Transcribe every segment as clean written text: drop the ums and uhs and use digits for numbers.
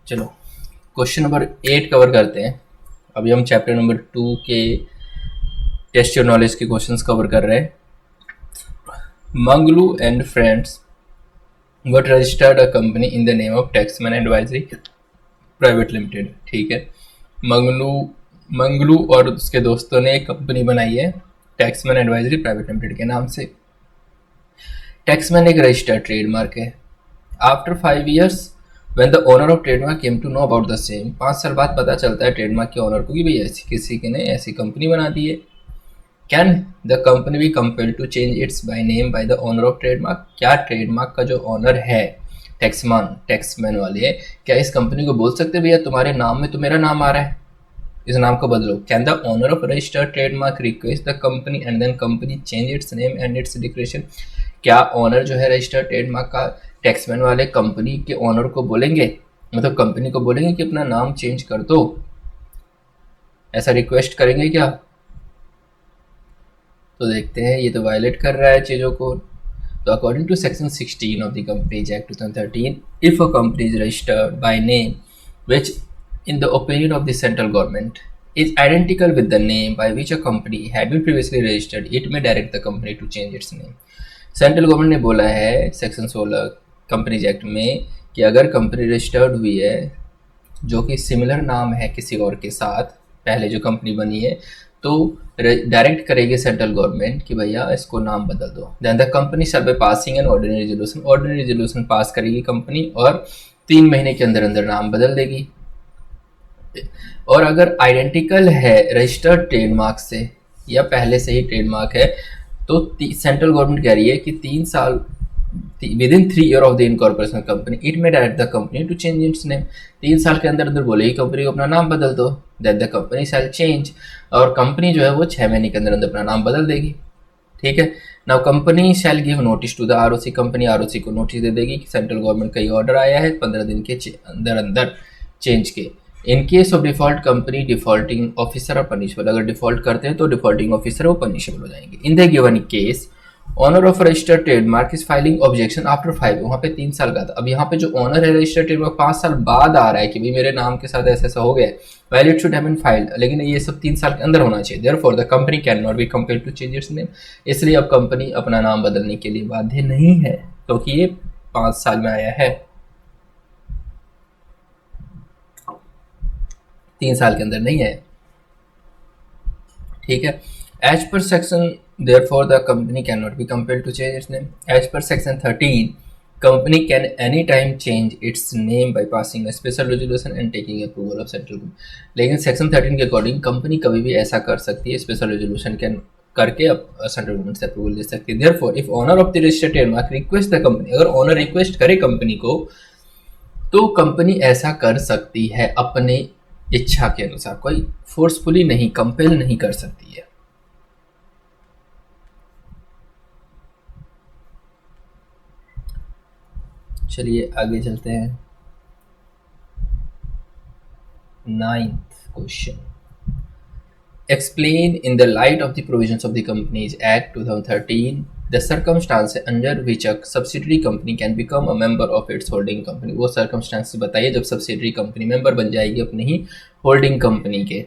चलो question number 8 cover करते हैं। अभी हम चैप्टर नंबर 2 के टेस्ट योर नॉलेज के क्वेश्चंस कवर कर रहे हैं। Manglu and friends got registered a company in the name of Taxman Advisory private limited. ठीक है, मंगलू और उसके दोस्तों ने एक कंपनी बनाई है टैक्समैन एडवाइजरी प्राइवेट लिमिटेड के नाम से। टैक्समैन एक रजिस्टर्ड ट्रेडमार्क है। After 5 years when the owner of trademark came to know about the same, 5 साल बाद पता चलता है ट्रेडमार्क के ओनर को कि भाई ऐसी किसी के ने ऐसी कंपनी बना दी है। Can the company be compelled to change its by name by the owner of trademark? क्या ट्रेडमार्क का जो ओनर है टैक्समैन वाले, क्या इस कंपनी को बोल सकते भैया तुम्हारे नाम में तो मेरा नाम आ रहा है, इस नाम को बदलो? Can the owner of registered trademark request the company and then company change its name and its declaration? क्या ओनर जो है रजिस्टर्ड ट्रेडमार्क का टैक्समैन वाले कंपनी के ओनर को बोलेंगे, मतलब कंपनी को बोलेंगे कि अपना नाम चेंज कर दो, ऐसा रिक्वेस्ट करेंगे क्या? तो देखते हैं, ये तो वायलेट कर रहा है चीज़ों को। तो according to section 16 of the companies act 2013, if a company is registered by name which in the opinion of the central government is identical with the name by which a company had been previously registered, it may direct the company to change its name. Central government ने बोला है section 16 companies act में कि अगर company registered हुई है जो कि सिमिलर नाम है किसी और के साथ, पहले जो कंपनी बनी है, तो डायरेक्ट करेगी सेंट्रल गवर्नमेंट कि भैया इसको नाम बदल दो। Then the company shall be passing an ordinary resolution, ordinary resolution pass करेगी कंपनी और 3 महीने के अंदर अंदर नाम बदल देगी। और अगर आइडेंटिकल है रजिस्टर्ड ट्रेडमार्क से या पहले से ही ट्रेडमार्क है, तो सेंट्रल गवर्नमेंट कह रही है कि 3 साल within 3 year of the incorporation company it में direct the company to change its name. 3 साल के अंदर अंदर बोलेगी कंपनी को अपना नाम बदल दो, that the company shell change, और कंपनी जो है वो 6 महीने के अंदर अंदर अपना नाम बदल देगी। ठीक है, now company shall give notice to the ROC, company ROC को नोटिस दे देगी कि सेंट्रल गवर्नमेंट का ये ऑर्डर आया है 15 दिन के अंदर अंदर चेंज के। In case of default company defaulting officer और पनिशेबल, अगर डिफॉल्ट करते हैं तो डिफॉल्टिंग ऑफिसर वो पनिशेबल हो जाएंगे। इन the given case owner of registered trademark is filing objection after 5, वहाँ पे 3 साल का था, अब यहाँ पे जो ओनर है रजिस्टर्ड ट्रेडमार्क 5 साल बाद आ रहा है कि भाई मेरे नाम के साथ ऐसा ऐसा हो गया, well it should have been filed, लेकिन ये सब 3 साल के अंदर होना चाहिए। Therefore the company can not be compelled to change its name, इसलिए अब कंपनी अपना नाम बदलने के लिए बाध्य नहीं है क्योंकि ये 5 साल में आया है, 3 साल के अंदर नहीं है। ठीक है, as per section therefore the company cannot be compelled to change its name. As per section 13, company can anytime change its name by passing a special resolution and taking approval of central government. लेकिन section 13 के according company कभी भी ऐसा कर सकती है, special resolution can करके central government से अप्रूवल ले सकती है। Therefore if owner of the registered trademark request the company, अगर ओनर रिक्वेस्ट करे कंपनी को तो कंपनी ऐसा कर सकती है अपने इच्छा के अनुसार, कोई फोर्सफुली नहीं, कंपेल नहीं कर सकती है। चलिए आगे चलते हैं। 9th question, explain in the light of the provisions of the companies act 2013 the circumstances under which a subsidiary company can become a member of its holding company. वो सर्कमस्टांसेस बताइए जब सब्सिडरी कंपनी मेंबर बन जाएगी अपनी ही holding company के।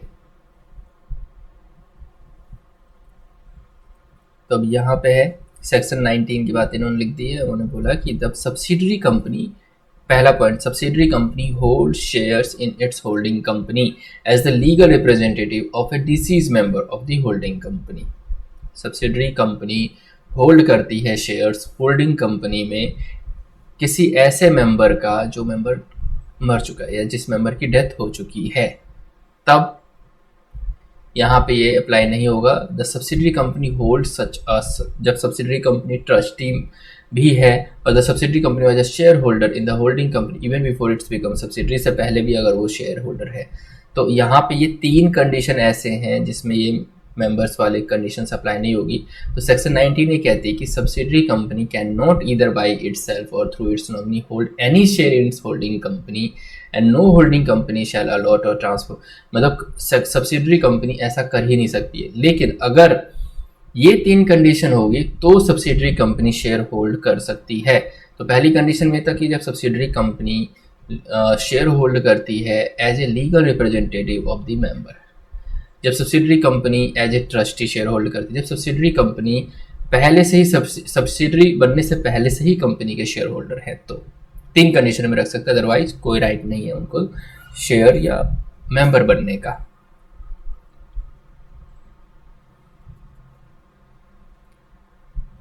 तो अब यहाँ पे है सेक्शन 19 की बात इन्होंने लिख दी है। उन्होंने बोला कि जब सब्सिडरी कंपनी, पहला point, subsidiary company hold shares in its holding company as the legal representative of a deceased member of the holding company. Subsidiary company hold करती है शेयर्स होल्डिंग कंपनी में किसी ऐसे मेंबर का जो मेंबर मर चुका है या जिस मेंबर की डेथ हो चुकी है, तब यहाँ पे ये अप्लाई नहीं होगा। द सब्सिडरी कंपनी होल्ड सच अस, जब सब्सिडरी कंपनी ट्रस्टी भी है और the subsidiary company was a share holder in the holding company even before it's become subsidiary, से पहले भी अगर वो शेयर होल्डर है, तो यहाँ पे ये 3 कंडीशन ऐसे हैं जिसमें ये मेंबर्स वाले कंडीशंस अप्लाई नहीं होगी। तो सेक्शन 19 ये कहती है कि subsidiary company can not either by itself और through its nominee hold any share in its holding company and no holding company shall allot और ट्रांसफर, मतलब सब्सिडरी कंपनी ऐसा कर ही नहीं सकती है। लेकिन अगर ये 3 कंडीशन होगी तो सब्सिडरी कंपनी शेयर होल्ड कर सकती है। तो पहली कंडीशन में था कि जब सब्सिडरी कंपनी शेयर होल्ड करती है as a legal representative of the member. जब subsidiary company as a trustee share hold करती है, जब सब्सिडरी कंपनी पहले से ही सब्सिडरी बनने से पहले से ही कंपनी के शेयर होल्डर है, तो 3 कंडीशन में रख सकते हैं, अदरवाइज कोई राइट नहीं है उनको शेयर या मेंबर बनने का।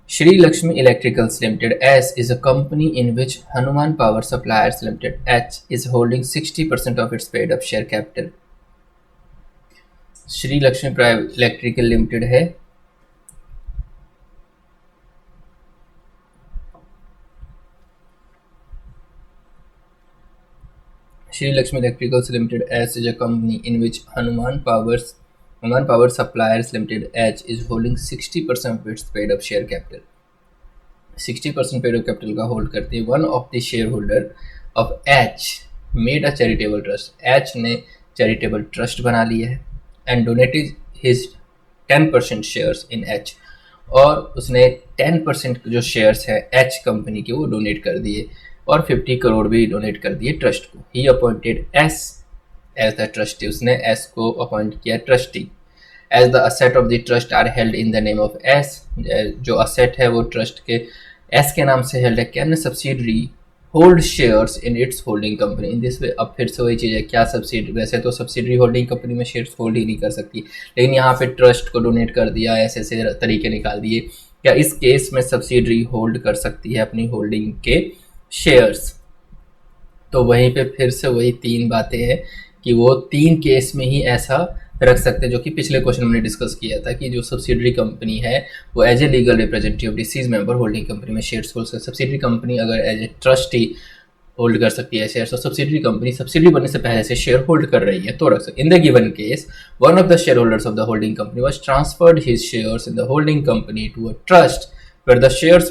Shri Lakshmi Electricals Limited S is a company in which Hanuman Power Suppliers Limited H is holding 60% of its paid up share capital. Shri Lakshmi electrical limited है Shri Lakshmi Electricals Limited S is a company in which Hanuman Power Suppliers Limited H is holding 60% of its paid up share capital. 60% paid up capital का hold करती है। One of the share holder of H made a charitable trust. H ने charitable trust बना लिया है and donated his 10% shares in H, और उसने 10% जो शेयर्स है एच कंपनी के वो डोनेट कर दिए और 50 करोड़ भी डोनेट कर दिए ट्रस्ट को। He appointed S as the trustee. उसने एस को अपॉइंट किया trustee. As the asset of the trust are held in the name of S. जो असेट है वो ट्रस्ट के एस के नाम से हेल्ड है। Can subsidiary hold shares in its holding company in this way. अब फिर से वही चीज़ है, क्या सब्सिडरी, वैसे तो सब्सिडरी होल्डिंग कंपनी में शेयर्स होल्ड ही नहीं कर सकती, लेकिन यहाँ पे ट्रस्ट को डोनेट कर दिया, ऐसे ऐसे तरीके निकाल दिए। क्या इस केस में सब्सिडरी होल्ड कर सकती है अपनी होल्डिंग के शेयर्स? तो वहीं पे फिर से वही 3 बातें हैं कि वो 3 केस में ही ऐसा रख सकते हैं, जो कि पिछले क्वेश्चन में डिस्कस किया था कि जो सब्सिडरी कंपनी है वो as a legal representative of deceased member holding company में शेयर्स होल्ड सकती है। सब्सिडरी कंपनी अगर एज ए ट्रस्टी होल्ड कर सकती है शेयर, तो सब्सिडरी कंपनी सब्सिडरी बनने से पहले से शेयर होल्ड कर रही है तो रख सकती है। In the given case one of the share holders of the holding company was transferred his shares in the holding company to a trust where the shares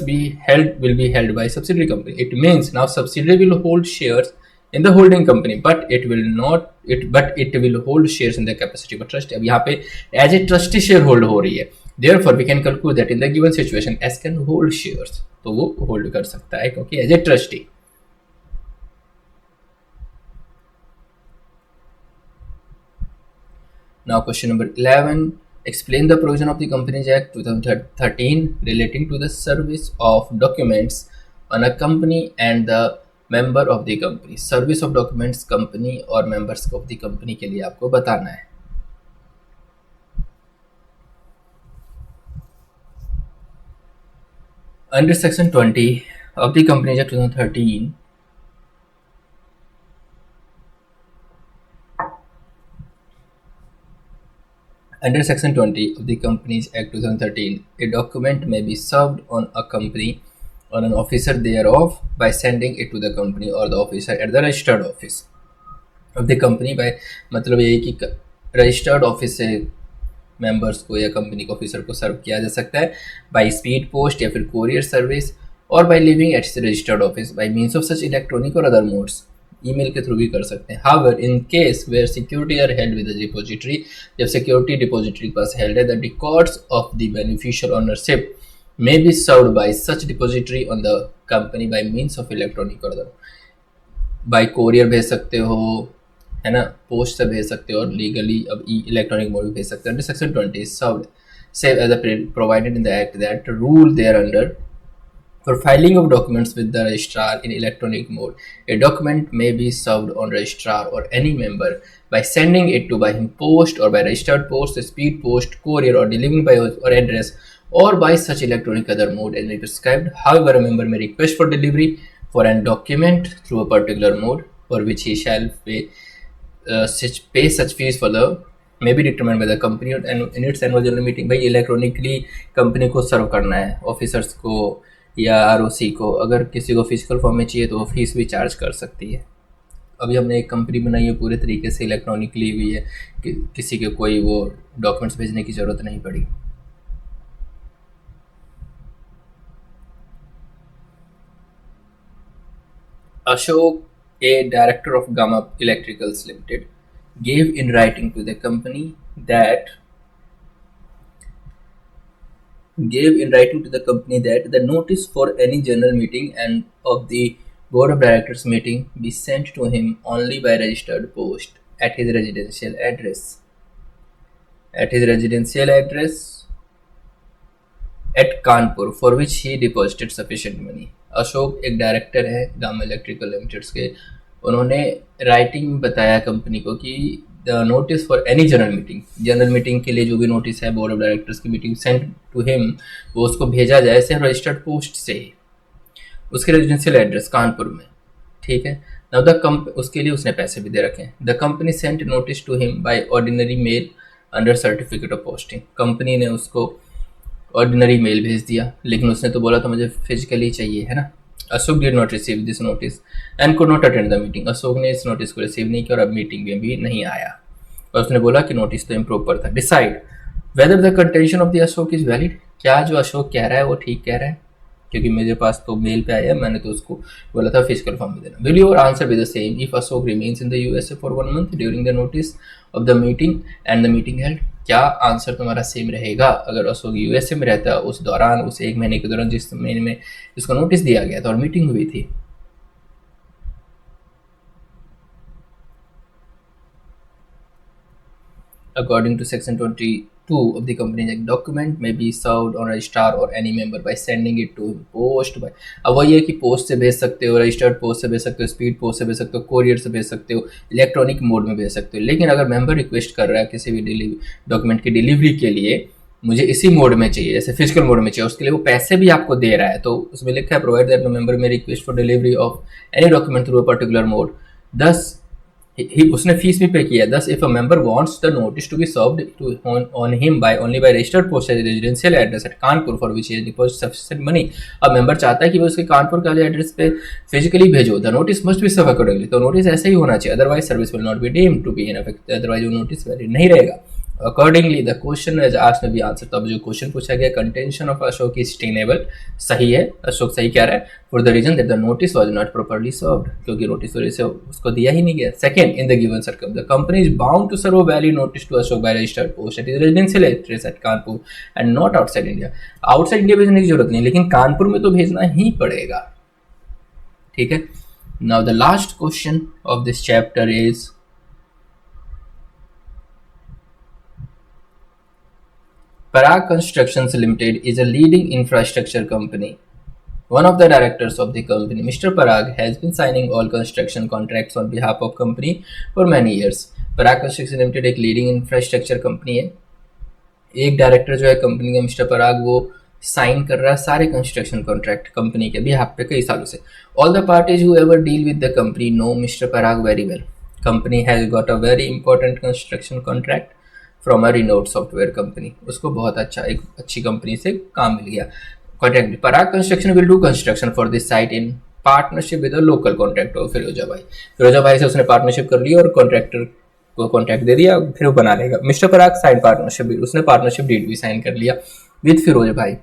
will be held by subsidiary company. It means now subsidiary will hold shares in the holding company, but it will hold shares in the capacity of a trustee. अब यहाँ पे as a trustee share hold हो रही है, therefore we can conclude that in the given situation S can hold shares, तो वो hold कर सकता है क्योंकि as a trustee. Now question number 11. Explain the provision of the Companies Act 2013 relating to the service of documents on a company and the member of the company. Service of documents company और members of the company के लिए आपको बताना है। Under section 20 of the Companies Act 2013, under Section 20 of the Companies Act 2013, a document may be served on a company or an officer thereof by sending it to the company or the officer at the registered office of the company by, मतलब ये कि registered office से members को या company के officer को सर्व किया जा सकता है बाय स्पीड पोस्ट या फिर कोरियर सर्विस और by leaving at registered office by means of such electronic or other modes. Email के थ्रू भी कर सकते हैं। However in case where security are held with the depository, जब सिक्योरिटी डिपॉजिटरी के पास हेल्ड है, the records of the beneficial ownership may be served by such depository on the company by means of electronic or other. By courier भेज सकते हो, है ना, post से भेज सकते हो, और लीगली अब इलेक्ट्रॉनिक मोड भी भेज सकते हो। Under section 20 served save as a provided in the act that rule thereunder for filing of documents with the registrar in electronic mode. A document may be served on registrar or any member by sending it to by him post or by registered post, speed post, courier, or delivering by or address, or by such electronic other mode as may be prescribed. However, a member may request for delivery for a document through a particular mode for which he shall pay such fees for the may be determined by the company in its annual general meeting. भाई electronically company को सर्व करना है officers को या ROC को, अगर किसी को फिजिकल फॉर्म में चाहिए तो वो फीस भी चार्ज कर सकती है। अभी हमने एक कंपनी बनाई है पूरे तरीके से इलेक्ट्रॉनिकली हुई है कि किसी के कोई वो डॉक्यूमेंट्स भेजने की ज़रूरत नहीं पड़ी। Ashok, a director of Gamma Electricals Limited, gave in writing to the company that the notice for any general meeting and of the board of directors meeting be sent to him only by registered post at his residential address. At his residential address at Kanpur for which he deposited sufficient money. Ashok एक director है gamma electrical limiteds के. उन्होंने writing में बताया company को कि the notice for any general meeting के लिए जो भी नोटिस है बोर्ड ऑफ डायरेक्टर्स की मीटिंग सेंट टू हिम, वो उसको भेजा जाए सिर्फ रजिस्टर्ड पोस्ट से ही, उसके रेजिडेंशियल एड्रेस कानपुर में. ठीक है. नाउ द उसके लिए उसने पैसे भी दे रखे हैं. The company sent notice to him by ordinary mail under certificate of posting. Company ने उसको ऑर्डिनरी मेल भेज दिया, लेकिन उसने तो बोला था मुझे फिजिकली चाहिए, है ना. Ashok did not receive this notice and could not attend the meeting. Ashok ने इस नोटिस को रिसीव नहीं किया और अब मीटिंग में भी नहीं आया. और उसने बोला कि नोटिस तो इम्प्रॉपर था. Decide whether the contention of the Ashok is valid. क्या जो अशोक कह रहा है वो ठीक कह रहा है, क्योंकि मेरे पास तो मेल पे आया, मैंने तो उसको बोला था फिजिकल फॉर्म में देना. Will your answer be the same if Ashok remains in the USA for 1 month during the notice of the meeting and the meeting held. क्या आंसर तुम्हारा सेम रहेगा अगर अशोक यूएसए में रहता उस दौरान, उस 1 महीने के दौरान जिस महीने में इसको नोटिस दिया गया था और मीटिंग हुई थी. According to section 22 of the Companies Act, document may be served on registrar or any member by sending it to post by. अब वही है कि पोस्ट से भेज सकते हो, रजिस्टर्ड पोस्ट से भेज सकते हो, स्पीड पोस्ट से भेज सकते हो, कोरियर से भेज सकते हो, इलेक्ट्रॉनिक मोड में भेज सकते हो. लेकिन अगर मेंबर रिक्वेस्ट कर रहा है किसी भी डॉक्यूमेंट की डिलीवरी के लिए, मुझे इसी मोड में चाहिए, जैसे फिजिकल मोड में चाहिए, उसके लिए वो पैसे भी आपको दे रहा है, तो उसमें लिखा है provide that the member may request for delivery of any document through a particular mode. Thus उसने फीस भी पे किया. Thus if a member wants the notice to be served on him by only by registered post residential address at Kanpur for which he deposit sufficient money. अब मेंबर चाहता है कि वो उसके कानपुर के एड्रेस पे फिजिकली भेजो. The notice must be serve accordingly. तो नोटिस ऐसे ही होना चाहिए, otherwise service will not be deemed to be in effect. Otherwise वो नोटिस वैलिड नहीं रहेगा. Accordingly the question as asked may be answer. तो अब जो क्वेश्चन पूछा गया, contention of Ashok is tenable, सही है, अशोक सही कह रहा है. For the reason that the notice was not properly served, क्योंकि नोटिस वजह से उसको दिया ही नहीं गया. Second, in the given circumstances the company is bound to serve valid notice to Ashok by registered post at residential address at Kanpur and not outside India. Outside India भेजने की जरूरत नहीं, लेकिन कानपुर में तो भेजना ही पड़ेगा. ठीक है. Now the last question of this chapter is Parag Constructions Limited is a leading infrastructure company. One of the directors of the company, Mr. Parag, has been signing all construction contracts on behalf of company for many years. Parag Construction Limited एक leading infrastructure company है. एक director जो है company का mister पराग, वो sign कर रहा है सारे कंस्ट्रक्शन कॉन्ट्रैक्ट कंपनी के बिहाफ पे कई सालों से. All the parties who ever deal with the company know mister Parag very well. Company has got a very important construction contract from a renowned software company. उसको बहुत अच्छा, एक अच्छी कंपनी से काम मिल गया. Contract Parag construction will do construction for this site in partnership with a local contractor Feroza भाई. फिरोजा भाई से उसने पार्टनरशिप कर ली और कॉन्ट्रैक्टर को कॉन्ट्रैक्ट दे दिया, फिर वो बना लेगा. मिस्टर पराग साइन पार्टनरशिप, उसने पार्टनरशिप डीड भी साइन कर लिया विद फिरोजा भाई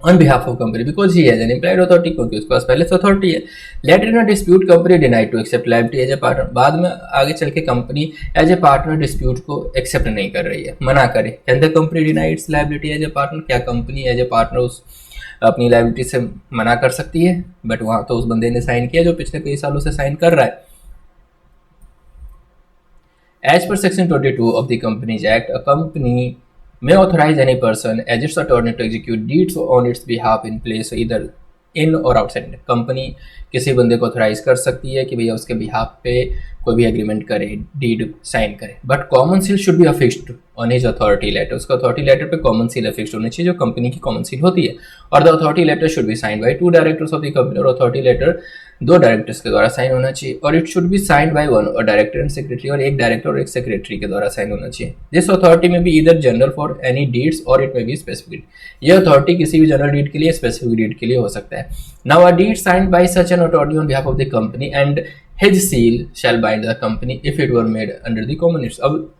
on behalf of company because he has an implied authority, क्योंकि उसके पास पहले से अथॉरिटी है. Letter in a dispute company denied to accept liability as a partner. बाद में आगे चल के company as a partner dispute को एक्सेप्ट नहीं कर रही है, मना करे. Can the company denied its liability as a partner. क्या कंपनी एज ए पार्टनर उस अपनी लायबिलिटी से मना कर सकती है? बट वहां तो उस बंदे ने साइन किया जो पिछले कई सालों से साइन कर रहा है. As per section 22 of the companies act, a company may authorize any person as its attorney to execute deeds on its behalf in place either in or outside. Company किसी बंदे को ऑथराइज कर सकती है कि भैया उसके बिहाफ पे कोई भी एग्रीमेंट करे, डीड साइन करे. But common seal should be affixed on his authority letter. उसका अथॉरिटी लेटर पे कॉमन सील अफिक्स्ड होनी चाहिए, जो कंपनी की कॉमन सील होती है. और the authority letter should be signed by 2 directors of the company. और अथॉरिटी लेटर 2 डायरेक्टर्स के द्वारा साइन होना चाहिए. और it should be signed by 1 और डायरेक्टर एंड सेक्रेटरी, और एक डायरेक्टर और एक सेक्रेटरी के द्वारा साइन होना चाहिए. दिस अथॉरिटी में be either general for any deeds और इट में बी स्पेसिफिक. यह अथॉरिटी किसी भी जनरल डीड के लिए, स्पेसिफिक डीड के लिए हो सकता है. Now a deed signed by such an attorney on behalf of the company and his seal shall bind the company if it were made under the common needs. अब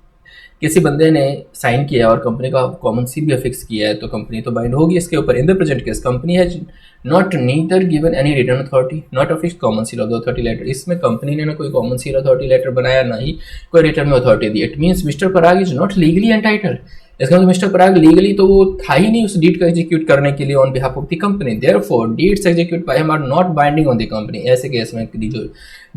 किसी बंदे ने साइन किया और कंपनी का कॉमन सील भी affix किया है, तो कंपनी तो बाइंड होगी इसके ऊपर. In the present case company has not neither given any written authority not affix common seal of the authority letter. इसमें कंपनी ने ना कोई कॉमन सील अथॉरिटी लेटर बनाया, ना ही कोई रिटर्न में authority the. It means mister Parag is not legally entitled. इसका मतलब मिस्टर पराग लीगली तो वो था ही नहीं उस डीड को एग्जीक्यूट करने के लिए on behalf of the company, therefore deeds execute by him are not binding on the company. ऐसे केस में जो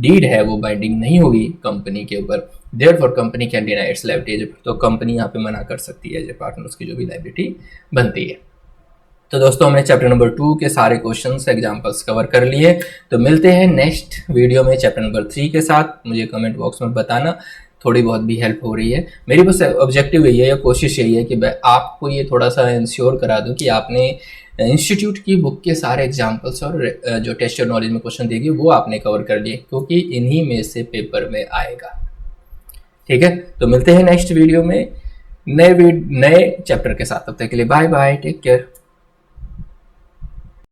डीड है वो बाइंडिंग नहीं होगी कंपनी के ऊपर, therefore company can deny it's liability, तो कंपनी यहाँ पे मना कर सकती है एज पार्टनर्स की जो भी लायबिलिटी बनती है। तो दोस्तों हमने चैप्टर नंबर 2 के सारे क्वेश्चंस एग्जांपल्स कवर कर लिए। तो मिलते हैं नेक्स्ट वीडियो में चैप्टर नंबर 3 के साथ। मुझे कमेंट बॉक्स में बताना, थोड़ी बहुत भी हेल्प हो रही है। मेरी बस ऑब्जेक्टिव यही है या कोशिश यही है कि मैं आपको ये थोड़ा सा इंश्योर करा दूं कि आपने इंस्टीट्यूट की बुक के सारे एग्जाम्पल्स और जो टेस्ट और नॉलेज में क्वेश्चन देगी वो आपने कवर कर लिए, क्योंकि इन्हीं में से पेपर में आएगा। ठीक है, तो मिलते हैं नेक्स्ट वीडियो में नए चैप्टर के साथ। तब तक के लिए बाय बाय, टेक केयर।